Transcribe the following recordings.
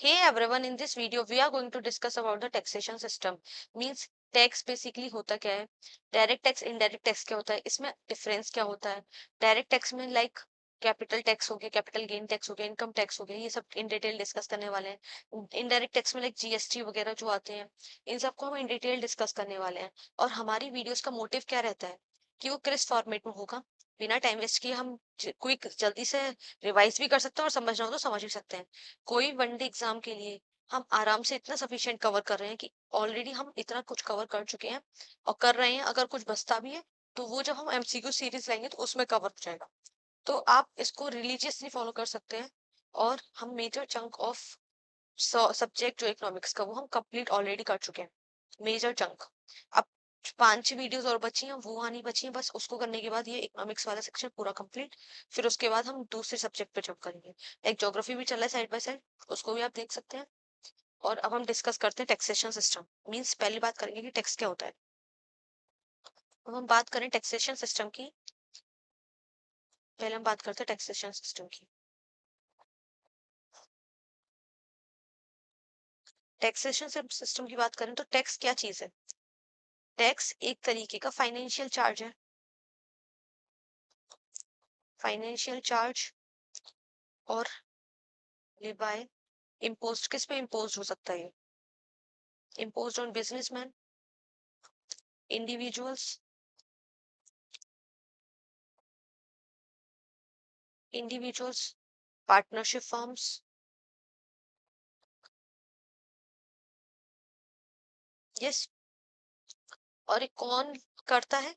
Hey everyone, in this video we are going to discuss about the taxation system. Means tax basically होता क्या है, direct tax indirect tax क्या होता है, इसमें डिफरेंस क्या होता है। डायरेक्ट टैक्स में लाइक कैपिटल टैक्स हो गया, कैपिटल गेन टैक्स हो गया, इनकम टैक्स हो गया, ये सब इन डिटेल डिस्कस करने वाले हैं। इनडायरेक्ट टैक्स में लाइक जीएसटी वगैरह जो आते हैं, इन सबको हम इन डिटेल डिस्कस करने वाले हैं। और हमारी वीडियोस का मोटिव क्या रहता है कि वो किस फॉर्मेट में होगा, बिना टाइम वेस्ट किए हम क्विक जल्दी से रिवाइज भी कर सकते हैं और समझना हो तो समझ भी सकते हैं। कोई वनडे एग्जाम के लिए हम आराम से इतना सफिशिएंट कवर कर रहे हैं कि ऑलरेडी हम इतना कुछ कवर कर चुके हैं और कर रहे हैं। अगर कुछ बचता भी है तो वो जब हम एमसीक्यू सीरीज लेंगे तो उसमें कवर हो जाएगा। तो आप इसको रिलीजियसली फॉलो कर सकते हैं। और हम मेजर चंक ऑफ सब्जेक्ट जो इकोनॉमिक्स का वो हम कंप्लीट ऑलरेडी कर चुके हैं, मेजर चंक। अब 5-6 वीडियोस और बची हैं, वो आनी बची हैं, बस उसको करने के बाद ये इकोनॉमिक्स वाला सेक्शन पूरा कंप्लीट। फिर उसके बाद हम दूसरे सब्जेक्ट पे जंप करेंगे। एक ज्योग्राफी भी चल रहा है साइड बाय साइड, उसको भी आप देख सकते हैं। और अब हम डिस्कस करते हैं टैक्सेशन सिस्टम। मींस पहली बात करेंगे कि टैक्स क्या होता है। अब हम बात करें टैक्सेशन सिस्टम की, पहले हम बात करते हैं टैक्सेशन सिस्टम की। टैक्सेशन सिस्टम की बात करें तो टैक्स क्या चीज है। टैक्स एक तरीके का फाइनेंशियल चार्ज है। फाइनेंशियल चार्ज और लिबाय इम्पोज किस पे इम्पोज हो सकता है। Impose on businessman, individuals, partnership firms. Yes. और ये कौन करता है,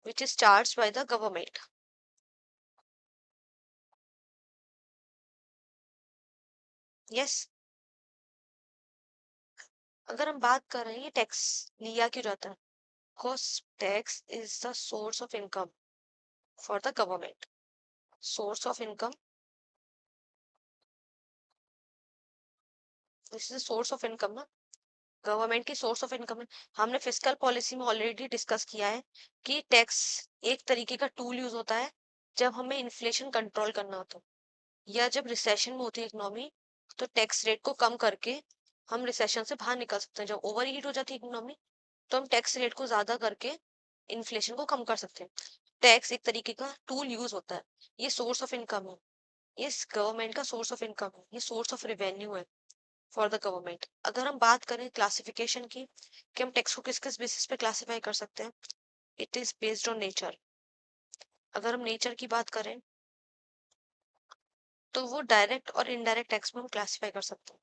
which is charge by the government. Yes. अगर हम बात कर रहे हैं ये टैक्स लिया क्यों जाता है, because tax is the source of income for the government. Source of income, this is source of income ना, गवर्नमेंट की सोर्स ऑफ इनकम है। हमने फिस्कल पॉलिसी में ऑलरेडी डिस्कस किया है कि टैक्स एक तरीके का टूल यूज होता है जब हमें इन्फ्लेशन कंट्रोल करना होता है या जब रिसेशन में होती है इकोनॉमी, तो टैक्स रेट को कम करके हम रिसेशन से बाहर निकल सकते हैं। जब ओवर हीट हो जाती है इकोनॉमी तो हम टैक्स रेट को ज्यादा करके इन्फ्लेशन को कम कर सकते हैं। टैक्स एक तरीके का टूल यूज होता है, ये सोर्स ऑफ इनकम है, ये गवर्नमेंट का सोर्स ऑफ इनकम है, ये सोर्स ऑफ रेवेन्यू है फॉर द गवर्नमेंट। अगर हम बात करें क्लासिफिकेशन की कि हम टैक्स को किस किस बेसिस पे क्लासिफाई कर सकते हैं, it is based on nature. अगर हम नेचर की बात करें तो वो डायरेक्ट और इनडायरेक्ट टैक्स में हम क्लासिफाई कर सकते हैं।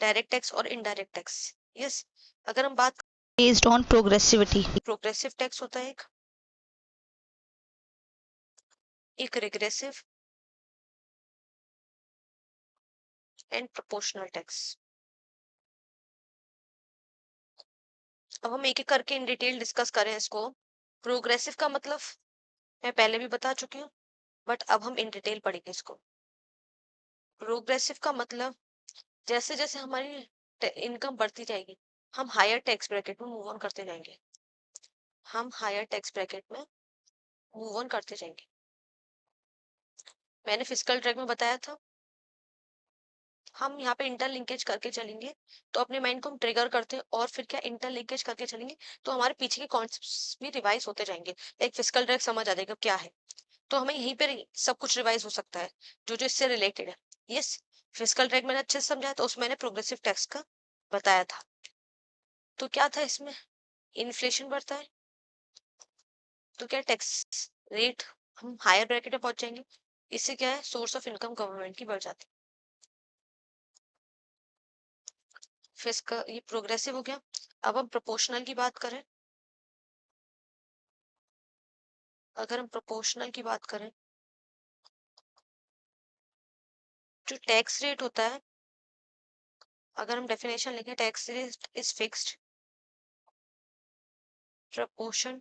डायरेक्ट टैक्स और इनडायरेक्ट टैक्स। यस। अगर हम बात based on progressivity. Progressive tax होता है एक रिग्रेसिव एंड प्रोपोर्शनल टैक्स। अब हम एक एक करके इन डिटेल डिस्कस करें इसको। प्रोग्रेसिव का मतलब मैं पहले भी बता चुकी हूँ, बट अब हम इन डिटेल पढ़ेंगे इसको। प्रोग्रेसिव का मतलब जैसे जैसे हमारी इनकम बढ़ती जाएगी हम हायर टैक्स ब्रैकेट में मूव ऑन करते जाएंगे। हम हायर टैक्स ब्रैकेट में मूव ऑन करते जाएंगे। मैंने फिजिकल ट्रैक में बताया था, हम यहाँ पे इंटरलिंकेज करके चलेंगे तो अपने माइंड को हम ट्रिगर करते हैं और फिर क्या इंटरलिंकेज करके चलेंगे तो हमारे पीछे के कॉन्सेप्ट्स भी रिवाइज होते जाएंगे। एक फिजिकल ट्रैक समझ आ जाएगा क्या है, तो हमें यहीं पर सब कुछ रिवाइज हो सकता है जो जो इससे रिलेटेड है। यस। फिजिकल ट्रैक मैंने अच्छे से समझाया तो उसमें मैंने प्रोग्रेसिव टैक्स का बताया था। तो क्या था इसमें, इन्फ्लेशन बढ़ता है तो क्या टैक्स रेट हम हायर ब्रैकेट में पहुंच जाएंगे। इससे क्या है, सोर्स ऑफ इनकम गवर्नमेंट की बढ़ जाती है। फिर इसका ये प्रोग्रेसिव हो गया। अब हम प्रोपोर्शनल की बात करें। अगर हम प्रोपोर्शनल की बात करें, जो टैक्स रेट होता है, अगर हम डेफिनेशन लिखें, tax rate is fixed proportion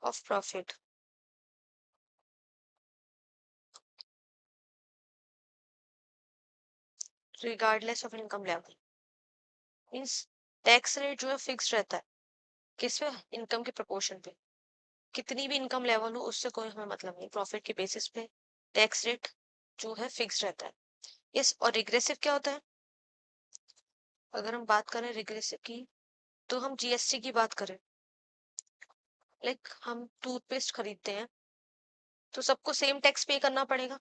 of profit regardless of income level. Means tax rate जो है फिक्स्ड रहता है, किस पे, इनकम के प्रोपोर्शन पे। कितनी भी इनकम लेवल हो उससे कोई हमें मतलब नहीं, प्रॉफिट के बेसिस पे टैक्स रेट जो है फिक्स रहता है। यस, और रिग्रेसिव क्या होता है? अगर हम बात करें रिग्रेसिव की, तो हम जीएसटी की बात करें, लाइक हम टूथपेस्ट खरीदते हैं तो सबको सेम टैक्स पे करना पड़ेगा,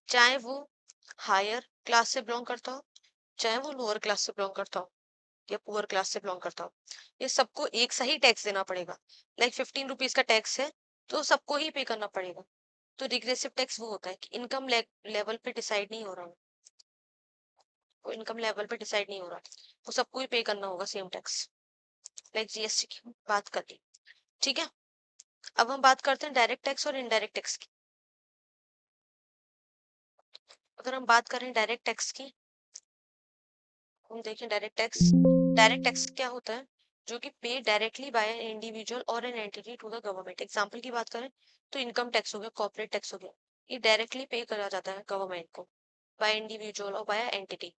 चाहे वो हायर क्लास से बिलोंग करता हो, चाहे वो लोअर क्लास से बिलोंग करता हो, या पुअर क्लास से बिलोंग करता हो। ये सबको एक सही टैक्स देना पड़ेगा। लाइक 15 रुपीज का टैक्स है तो सबको ही पे करना पड़ेगा। तो रिग्रेसिव टैक्स वो होता है कि इनकम लेवल पे डिसाइड नहीं हो रहा, वो इनकम लेवल पे डिसाइड नहीं हो रहा, वो सबको ही पे करना होगा सेम टैक्स। लाइक जीएसटी की बात कर ली, ठीक है। अब हम बात करते हैं डायरेक्ट टैक्स और इनडायरेक्ट टैक्स की। अगर हम बात करें डायरेक्ट टैक्स की, हम देखें डायरेक्ट टैक्स क्या होता है? जो कि pay directly by an individual और an entity to the government. Example की बात करें तो इनकम टैक्स हो गया, कॉर्पोरेट टैक्स हो गया, ये डायरेक्टली पे करा जाता है गवर्नमेंट को बाय इंडिविजुअल और बाय एंटिटी।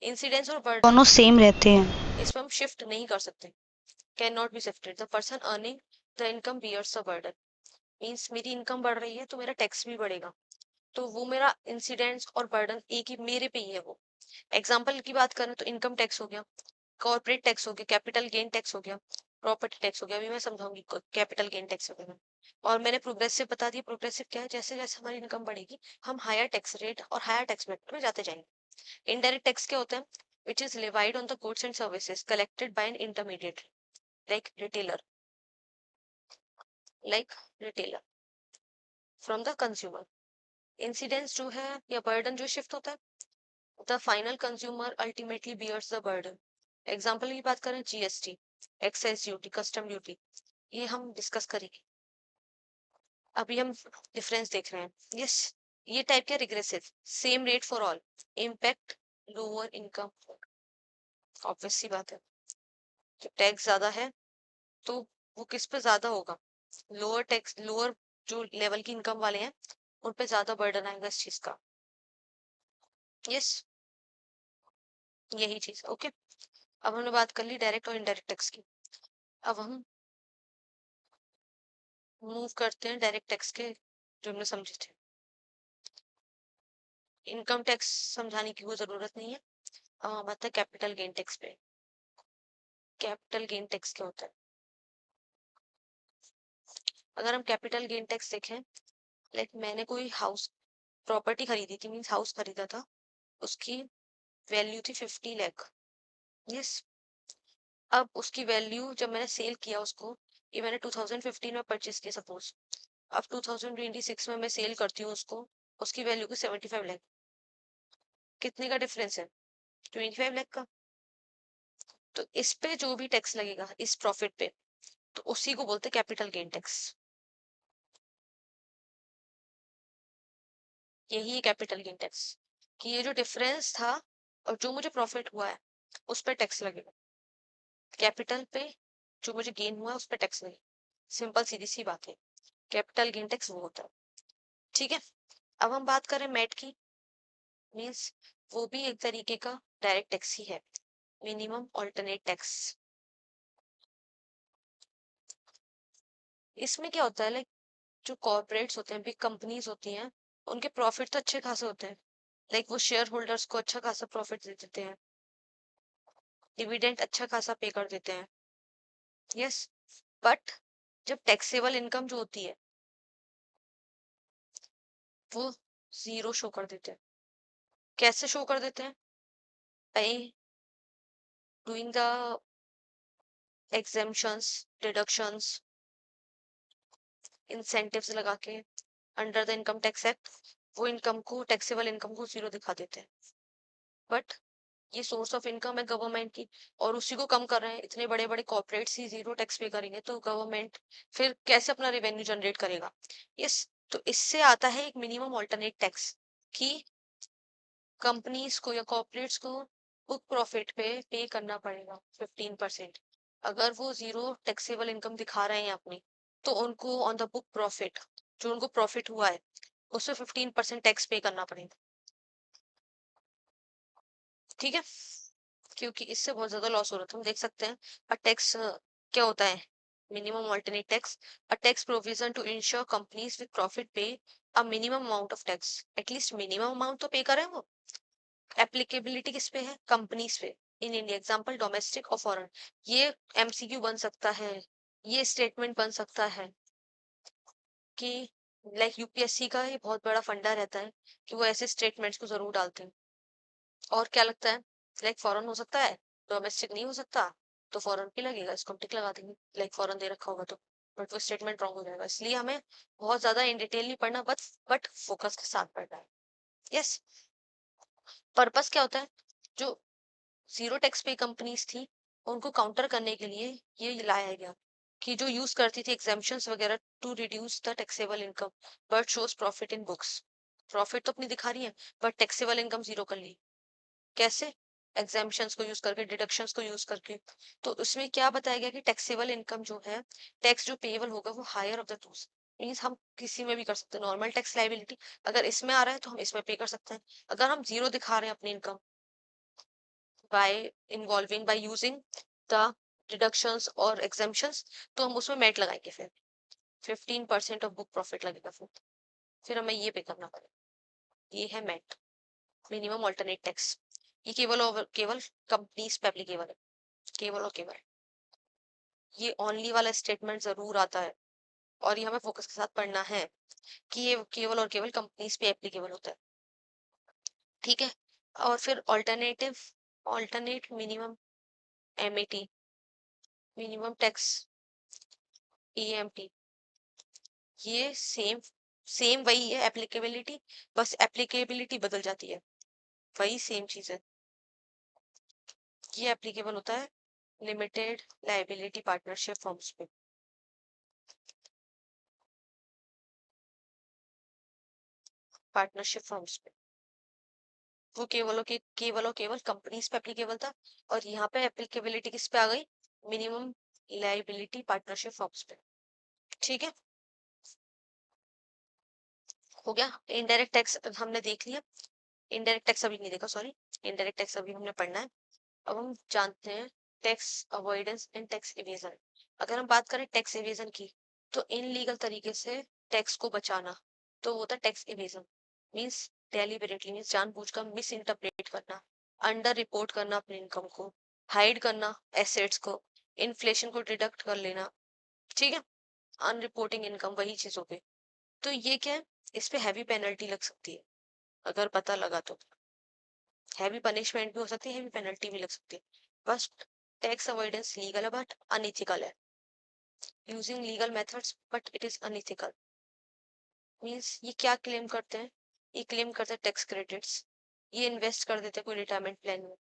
इंसिडेंस और बर्डन दोनों सेम रहते हैं। इसमें हम शिफ्ट नहीं कर सकते, can not be shifted. The person earning the income bears the burden. Means मेरी इनकम बढ़ रही है तो मेरा टैक्स भी बढ़ेगा, तो वो मेरा इंसिडेंस और बर्डन एक ही मेरे पे ही है वो। एग्जाम्पल की बात करें तो इनकम टैक्स हो गया, कॉर्पोरेट टैक्स हो गया, कैपिटल गेन टैक्स हो गया, प्रॉपर्टी टैक्स हो गया। अभी मैं समझाऊंगी कैपिटल गेन टैक्स वगैरह। और मैंने प्रोग्रेसिव बता दिया, प्रोग्रेसिव क्या है? जैसे जैसे हमारी इनकम बढ़ेगी हम हायर टैक्स रेट और हायर टैक्स ब्रैकेट में जाते जाएंगे। इनडायरेक्ट टैक्स क्या होता है? Which is levied on the goods and services collected by an intermediate, like retailer, like retailer from the consumer. Incidence जो है या बर्डन जो शिफ्ट होता है, the final consumer ultimately bears the burden. Example की बात करें GST, excise duty, custom duty, ये हम डिस्कस करेंगे। अभी हम डिफरेंस देख रहे हैं। यस, ये टाइप क्या? Regressive, same rate for all, impact lower income. Obvious सी बात है, जब टैक्स ज्यादा है तो वो किस पे ज्यादा होगा? लोअर टैक्स, लोअर जो लेवल की इनकम वाले हैं उन पे ज्यादा बर्डन आएगा इस चीज का। यस, यही चीज। ओके, अब हमने बात कर ली डायरेक्ट और इनडायरेक्ट टैक्स की। अब हम मूव करते हैं डायरेक्ट टैक्स के जो हमने समझे थे। इनकम टैक्स समझाने की कोई जरूरत नहीं है। अब हम आते हैं कैपिटल गेन टैक्स पे। कैपिटल गेन टैक्स क्या होता है? अगर हम कैपिटल गेन टैक्स देखें, लाइक मैंने कोई हाउस प्रॉपर्टी खरीदी थी, मीन्स हाउस खरीदा था, उसकी वैल्यू थी 50 लाख। यस, अब उसकी वैल्यू जब मैंने सेल किया उसको, ये मैंने 2015 में परचेस किया सपोज, अब 2026 में मैं सेल करती हूँ उसको, उसकी वैल्यू की 75 लाख। कितने का डिफरेंस है? 25 लाख का। तो इस पे जो भी टैक्स लगेगा इस प्रॉफिट पे, तो उसी को बोलते हैं कैपिटल गेन टैक्स। यही है कैपिटल गेन टैक्स, कि ये जो डिफरेंस था और जो मुझे प्रॉफिट हुआ है उस पर टैक्स लगेगा। कैपिटल पे जो मुझे गेन हुआ है उस पर टैक्स लगेगा। सिंपल सीधी सी बात है, कैपिटल गेन टैक्स वो होता है। ठीक है, अब हम बात करें मैट की। मीन्स वो भी एक तरीके का डायरेक्ट टैक्स ही है, मिनिमम ऑल्टरनेट टैक्स। इसमें क्या होता है, लाइक जो कॉर्पोरेट्स होते हैं, बिग कंपनीज होती हैं, उनके प्रॉफिट तो अच्छे खासे होते हैं। लाइक वो शेयर होल्डर्स को अच्छा खासा प्रॉफिट दे देते हैं, डिविडेंड अच्छा खासा पे कर देते हैं। यस, बट जब टैक्सेबल इनकम जो होती है वो जीरो शो कर देते हैं। कैसे शो कर देते हैं? By doing the exemptions, deductions, incentives लगा के under the income tax act, वो इनकम को, टैक्सेबल इनकम को जीरो दिखा देते हैं। बट ये सोर्स ऑफ इनकम है गवर्नमेंट की, और उसी को कम कर रहे हैं। इतने बड़े बड़े कॉर्पोरेट्स ही जीरो टैक्स पे करेंगे तो गवर्नमेंट फिर कैसे अपना रेवेन्यू जनरेट करेगा? यस, तो इससे आता है एक मिनिमम ऑल्टरनेट टैक्स, कि कंपनीज को या कॉर्पोरेट्स को बुक प्रॉफिट पे करना पड़ेगा 15%। अगर वो जीरो टैक्सेबल इनकम दिखा रहे हैं अपनी, तो उनको ऑन द बुक प्रॉफिट, जो उनको प्रॉफिट हुआ है, उससे 15% टैक्स पे करना पड़ेगा। ठीक है, क्योंकि इससे बहुत ज्यादा लॉस हो रहा था, हम देख सकते हैं। और टैक्स क्या होता है? minimum alternate tax, a tax provision to ensure companies with profit pay a minimum amount of tax, at least minimum amount तो पे करें वो। एप्लीकेबिलिटी किस पे है, कंपनीज पे। इन इंडिया एग्जांपल डोमेस्टिक और फॉरेन। ये एमसीक्यू बन सकता है, ये स्टेटमेंट बन सकता है कि लाइक यूपीएससी का ये बहुत बड़ा फंडा रहता है कि वो ऐसे स्टेटमेंट्स को जरूर डालते हैं। और क्या लगता है, लाइक फॉरेन हो सकता है, डोमेस्टिक नहीं हो सकता, तो फॉरेन भी लगेगा, इसको हम टिक लगा देंगे, लाइक फॉरेन दे रखा होगा तो। बट वो स्टेटमेंट रॉन्ग हो जाएगा, इसलिए हमें बहुत ज्यादा इन डिटेल नहीं पढ़ना, बट फोकस के साथ पढ़ना है। यस। पर्पस क्या होता है, जो जीरो टैक्स पे कंपनीज थी उनको काउंटर करने के लिए ये लाया गया कि जो यूज करती थी एग्जाम्पशंस वगैरह to reduce the taxable income but shows profit in books. Profit तो अपनी दिखा रही है बट टैक्सेबल इनकम जीरो कर ली। कैसे, एग्जाम्पशंस को यूज करके, डिडक्शंस को यूज करके। तो उसमें क्या बताया गया कि टैक्सेबल इनकम जो है, टैक्स जो पेएबल होगा वो higher of the two, means हम किसी में भी कर सकते हैं। नॉर्मल टैक्स लाइबिलिटी अगर इसमें आ रहा है तो हम इसमें पे कर सकते हैं। अगर हम जीरो दिखा रहे हैं अपनी income by using the deductions और exemptions, तो हम उसमें मेट लगाएंगे, फिर 15% ऑफ बुक प्रॉफिट लगेगा, फिर हमें ये पे करना पड़ेगा। ये है मेट, मिनिमम ऑल्टरनेट टैक्स। ये केवल और केवल कंपनीज पे एप्लीकेबल है, केवल और केवल। ये ओनली वाला स्टेटमेंट जरूर आता है और ये हमें फोकस के साथ पढ़ना है कि ये केवल और केवल कंपनीज पे एप्लीकेबल होता है। ठीक है। और फिर alternative, alternate minimum MAT, minimum tax EMT, ये सेम सेम वही है एप्लीकेबिलिटी, बस एप्लीकेबिलिटी बदल जाती है, वही सेम चीज है। ये एप्लीकेबल होता है लिमिटेड लाइबिलिटी पार्टनरशिप फॉर्म्स पे। पार्टनरशिप फॉर्म्स पे वो केवल और केवल कंपनीज पे एप्लीकेबल था, और यहाँ पे एप्लीकेबिलिटी किस पे आ गई, मिनिमम लाइबिलिटी पार्टनरशिप फॉर्म्स पे। ठीक है, हो गया। इनडायरेक्ट टैक्स हमने देख लिया, इनडायरेक्ट टैक्स अभी नहीं देखा, सॉरी। इनडायरेक्ट टैक्स अभी हमने पढ़ना है। अब हम जानते हैं tax avoidance and tax evasion. अगर हम बात करें टैक्स इवेजन की, तो इनलीगल तरीके से टैक्स को बचाना, तो वो होता है tax evasion. Means deliberately, means जानबूझकर मिस इंटरप्रेट करना, अंडर रिपोर्ट करना अपनी इनकम को, हाइड करना एसेट्स को, इन्फ्लेशन को डिडक्ट कर लेना। ठीक है, अनरिपोर्टिंग इनकम वही चीज हो गई। तो ये क्या है, इस पे हैवी पेनल्टी लग सकती है अगर पता लगा तो। हैवी पनिशमेंट भी हो सकती है, हैवी पेनल्टी भी लग सकती है। बस टैक्स अवॉइडेंस लीगल है बट अनइथिकल है, using legal methods but it is unethical. Means ये क्या क्लेम करते हैं, ये क्लेम करते हैं टैक्स क्रेडिट्स, ये इन्वेस्ट कर देते हैं कोई रिटायरमेंट प्लान में,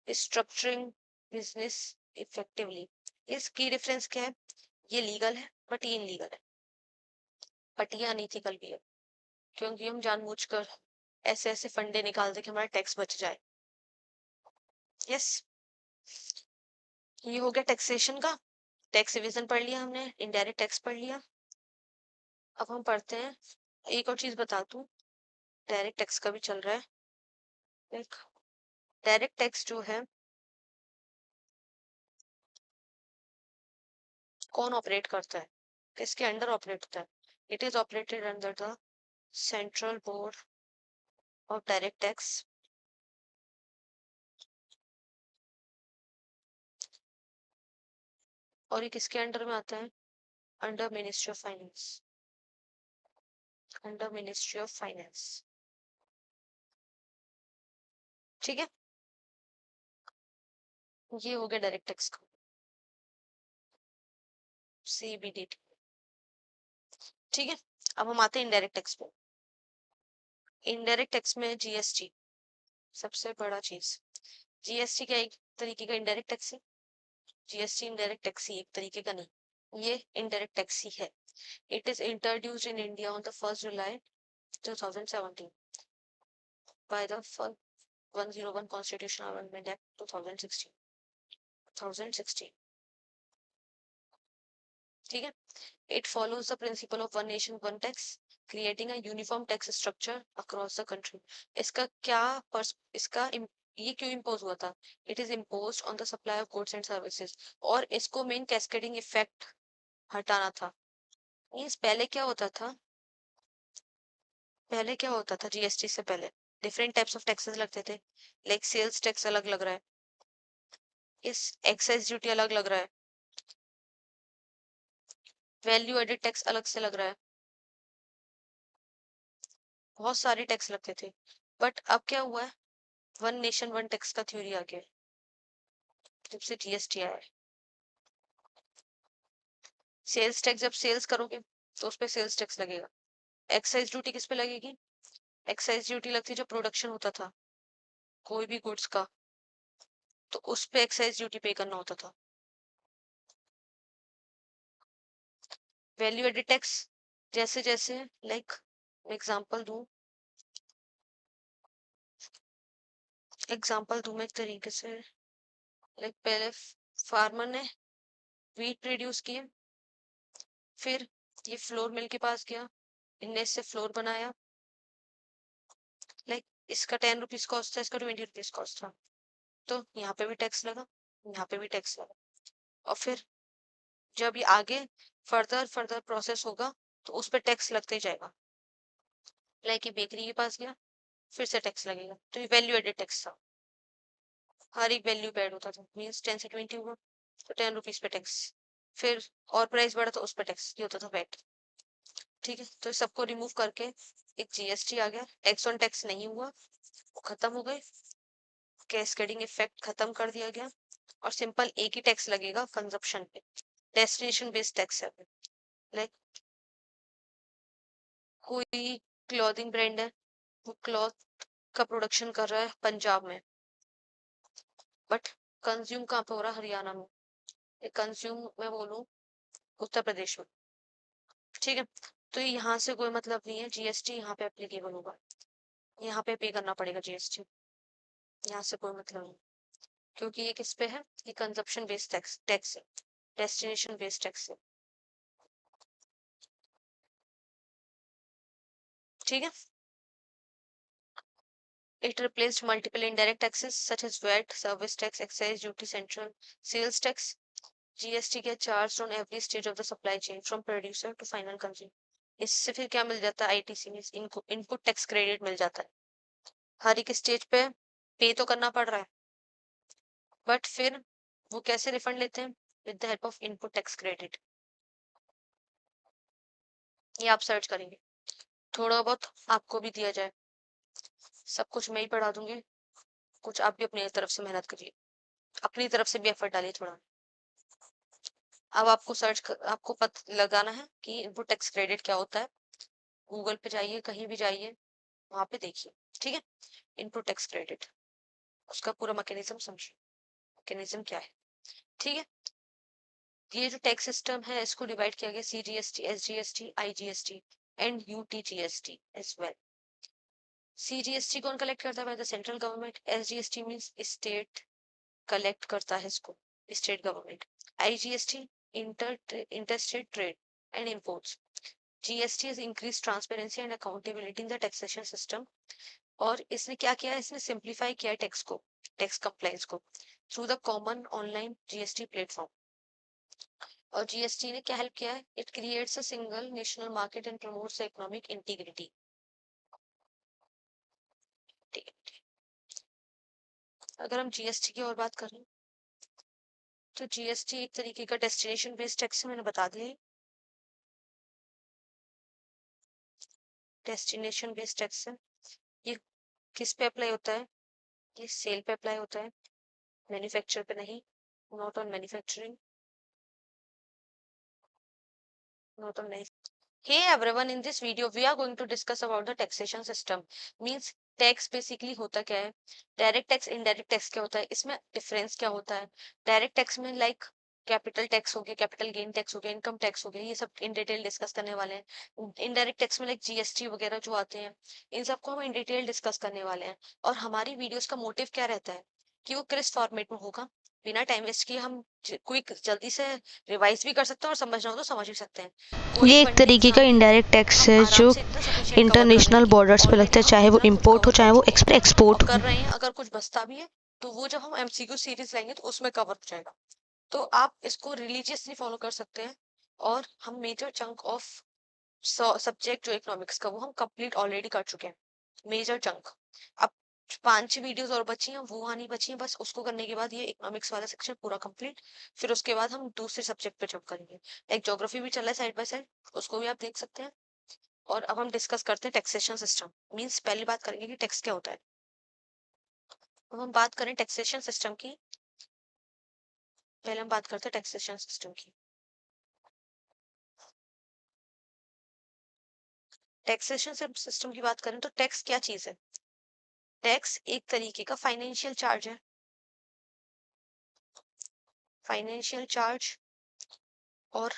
स्ट्रक्चरिंग बिजनेस इफेक्टिवली। इसकी डिफरेंस क्या है, ये लीगल है बट ये इनलीगल है, बट ये अनइथिकल भी है, क्योंकि हम जानबूझकर ऐसे ऐसे फंडे निकालते कि हमारा टैक्स बच जाए। यस, ये हो गया टैक्सेशन का। टैक्स इवेजन पढ़ लिया हमने, इनडायरेक्ट टैक्स पढ़ लिया। अब हम पढ़ते हैं, एक और चीज बता दूं, डायरेक्ट टैक्स का भी चल रहा है। लाइक डायरेक्ट टैक्स जो है, कौन ऑपरेट करता है, किसके अंडर ऑपरेट होता है, it is operated under the central board of direct tax. और ये किसके अंडर में आता है, under ministry of finance, under ministry of finance. ठीक है, ये हो गया डायरेक्ट टैक्स का, सीबीडीटी। ठीक है, अब हम आते हैं इनडायरेक्ट टैक्स पे। इनडायरेक्ट टैक्स में जीएसटी सबसे बड़ा चीज। जीएसटी क्या एक तरीके का इनडायरेक्ट टैक्स है, जीएसटी इनडायरेक्ट टैक्स ही एक तरीके का नहीं, ये इनडायरेक्ट टैक्स ही है। It is introduced in India on the 1st July 2017 by the 101 Constitutional Amendment Act 2016। 2016, ठीक है। It follows the principle of one nation one tax, creating a uniform tax structure across the country. इसका क्या इसका ये क्यों impose हुआ था? It is impose on the supply of goods and services, और इसको मेन कैस्केडिंग इफेक्ट हटाना था। मीन्स पहले क्या होता था जीएसटी से पहले डिफरेंट टाइप्स ऑफ टैक्सेस लगते थे। लाइक सेल्स टैक्स अलग लग रहा है, इस एक्साइज ड्यूटी अलग लग रहा है, वैल्यू एडेड टैक्स अलग से लग रहा है, बहुत सारे टैक्स लगते थे। बट अब क्या हुआ है, वन नेशन वन टैक्स का थ्योरी आ गया है, जब से जीएसटी आया है। सेल्स टैक्स जब सेल्स करोगे तो उस पर सेल्स टैक्स लगेगा। एक्साइज ड्यूटी किस पे लगेगी? एक्साइज ड्यूटी लगती है जब प्रोडक्शन होता था कोई भी गुड्स का, तो उस पे एक्साइज ड्यूटी पे करना होता था। वैल्यू एडेड टैक्स जैसे जैसे लाइक एग्जांपल दूं मैं एक तरीके से। लाइक पहले फार्मर ने वीट प्रोड्यूस किए, फिर ये फ्लोर मिल के पास गया, इनने इससे फ्लोर बनाया। लाइक इसका 10 रुपीज कॉस्ट था, इसका 20 रुपीज कॉस्ट था, तो यहाँ पे भी टैक्स लगा, यहाँ पे भी टैक्स लगा। और फिर जब ये आगे फर्दर फर्दर प्रोसेस होगा तो उस पर टैक्स लगते ही जाएगा। लाइक ये बेकरी के पास गया, फिर से टैक्स लगेगा, तो ये वैल्यू एडेड टैक्स था। हर एक वैल्यू पे ऐड होता था, मीन्स 10 से 20 हुआ तो 10 रुपीज पे टैक्स, फिर और प्राइस बढ़ा तो उस पर टैक्स, ये होता था वैट। ठीक है, तो सबको रिमूव करके एक जीएसटी आ गया। टैक्स ऑन टैक्स नहीं हुआ, वो खत्म हो गए, कैस्केडिंग इफेक्ट खत्म कर दिया गया, और सिंपल एक ही टैक्स लगेगा कंजप्शन पे, डेस्टिनेशन बेस्ड टैक्स है। लाइक कोई क्लॉथिंग ब्रांड है, वो क्लॉथ का प्रोडक्शन कर रहा है पंजाब में, बट कंज्यूम कहाँ पे हो रहा है? हरियाणा में। कंज्यूम मैं बोलूँ उत्तर प्रदेश में। ठीक है, तो यहाँ से कोई मतलब नहीं है, जीएसटी यहाँ पे एप्लीकेबल होगा, यहाँ पे पे करना पड़ेगा जीएसटी, यहाँ से कोई मतलब नहीं, क्योंकि ये किस पे है? ये कंजप्शन बेस्ड टैक्स है, डेस्टिनेशन बेस्ड टैक्स है। ठीक है, it replaced multiple indirect taxes such as VAT, service tax, excise duty, central sales tax. GST get charged on every stage of the supply chain from producer to final consumer. इससे फिर क्या मिल जाता है? ITC में इनको input tax credit मिल जाता है। हर एक स्टेज पे पे तो करना पड़ रहा है, बट फिर वो कैसे रिफंड लेते हैं? With the help of input tax credit. ये आप सर्च करेंगे, थोड़ा बहुत आपको भी दिया जाए, सब कुछ मैं ही पढ़ा दूंगी, कुछ आप भी अपनी तरफ से मेहनत करिए, अपनी तरफ से भी एफर्ट डालिए थोड़ा। अब आपको पता लगाना है कि इनपुट टैक्स क्रेडिट क्या होता है। गूगल पे जाइए, कहीं भी जाइए, वहां पे देखिए। ठीक है, इनपुट टैक्स क्रेडिट, उसका पूरा मैकेनिज्म समझिए, मैकेनिज्म क्या है। ठीक है, ये जो टैक्स सिस्टम है इसको डिवाइड किया गया CGST, SGST, IGST and UTGST as well. CGST कौन कलेक्ट करता है? By the central government. SGST means state collect करता है इसको, state government. IGST inter state trade and imports. GST has increased transparency and accountability in the taxation system। और इसने क्या किया है? इसने सिंप्लीफाई किया है टैक्स को, टैक्स कंप्लायंस को, through the common online GST platform. और जीएसटी ने क्या हेल्प किया है? It creates a single national market and promotes economic integrity. अगर हम जीएसटी की और बात करें तो जीएसटी एक तरीके का डेस्टिनेशन बेस्ड टैक्स है, मैंने बता दिया। डेस्टिनेशन बेस्ड टैक्स है, ये किस पे अप्लाई होता है? ये सेल पे अप्लाई होता है, मैन्युफैक्चर पे नहीं। Not on manufacturing, not on. Hey everyone, in this video we are going to discuss about the taxation system। Means tax basically होता क्या है, डायरेक्ट टैक्स इनडायरेक्ट टैक्स क्या होता है, इसमें डिफरेंस क्या होता है। डायरेक्ट टैक्स में लाइक कैपिटल टैक्स हो गया, कैपिटल गेन टैक्स हो गया, इनकम टैक्स हो गया, ये सब इन डिटेल डिस्कस करने वाले हैं। इनडायरेक्ट टैक्स में लाइक जीएसटी वगैरह जो आते हैं, इन सबको हम इन डिटेल डिस्कस करने वाले हैं। और हमारी वीडियोस का मोटिव क्या रहता है कि वो क्रिस्प फॉर्मेट में होगा, बिना टाइम वेस्ट किए हम क्विक जल्दी से रिवाइज भी कर सकते हैं और समझना हो तो समझ भी सकते हैं। कोई ये एक फंडिंग तरीके का एग्जाम है, इनडायरेक्ट टैक्स हम है आराम जो से इतना सफिशिएंट कवर कर रहे हैं इंटरनेशनल कि बॉर्डर्स पे लगता ऑलरेडी है, हम चाहे वो इतना खुद इंपोर्ट हो कवर कर चाहे वो चुके हैं और एक्सपोर्ट हो। कर रहे हैं। अगर कुछ बचता भी है तो वो जब हम एमसीक्यू सीरीज लाएंगे तो उसमें कवर हो जाएगा। तो आप इसको रिलीजियसली फॉलो कर सकते हैं। और हम मेजर चंक ऑफ सब्जेक्ट जो इकोनॉमिक्स का वो हम कंप्लीट ऑलरेडी कर चुके हैं, मेजर चंक। अब 5-6 वीडियोस और बची हैं, वो आनी बची हैं, बस उसको करने के बाद ये इकोनॉमिक्स वाला सेक्शन पूरा कंप्लीट। फिर उसके बाद हम दूसरे सब्जेक्ट पे जंप करेंगे। एक ज्योग्राफी भी चल रहा है साइड बाय साइड, उसको भी आप देख सकते हैं। और अब हम डिस्कस करते हैं टैक्सेशन सिस्टम। मींस पहली बात करेंगे कि टैक्स क्या होता है। अब हम बात करें टैक्सेशन सिस्टम की, पहले हम बात करते हैं टैक्सेशन सिस्टम की। टैक्सेशन सिस्टम की बात करें तो टैक्स क्या चीज है। टैक्स एक तरीके का फाइनेंशियल चार्ज है। फाइनेंशियल चार्ज और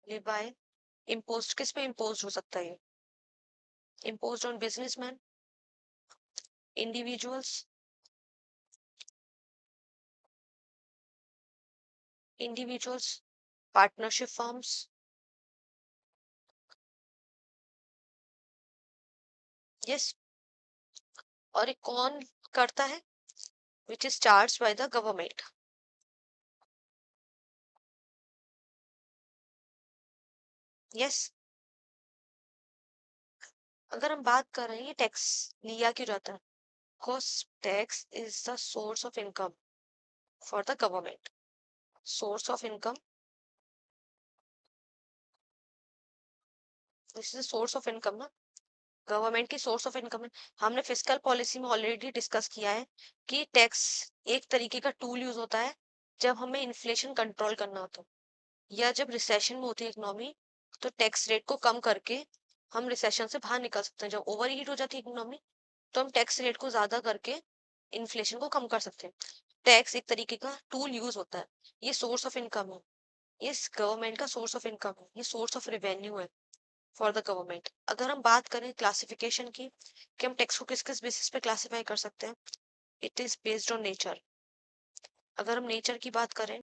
लिबाय इम्पोस्ट किस पे इम्पोज हो सकता है। Impose on businessman, individuals, partnership firms. Yes. और ये कौन करता है, which is charge by the government. Yes. अगर हम बात कर रहे हैं टैक्स लिया क्यों जाता है, because tax is the source of income for the government. Source of income, this is source of income ना, गवर्नमेंट की सोर्स ऑफ इनकम है। हमने फिस्कल पॉलिसी में ऑलरेडी डिस्कस किया है कि टैक्स एक तरीके का टूल यूज होता है जब हमें इन्फ्लेशन कंट्रोल करना होता है या जब रिसेशन में होती है इकोनॉमी, तो टैक्स रेट को कम करके हम रिसेशन से बाहर निकल सकते हैं। जब ओवर हीट हो जाती है इकोनॉमी तो हम टैक्स रेट को ज्यादा करके इन्फ्लेशन को कम कर सकते हैं। टैक्स एक तरीके का टूल यूज होता है, ये सोर्स ऑफ इनकम है, ये गवर्नमेंट का सोर्स ऑफ इनकम है, ये सोर्स ऑफ रेवेन्यू है फॉर द गवर्नमेंट। अगर हम बात करें क्लासिफिकेशन की कि हम टैक्स को किस किस बेसिस पे क्लासिफाई कर सकते हैं, it is based on nature. अगर हम नेचर की बात करें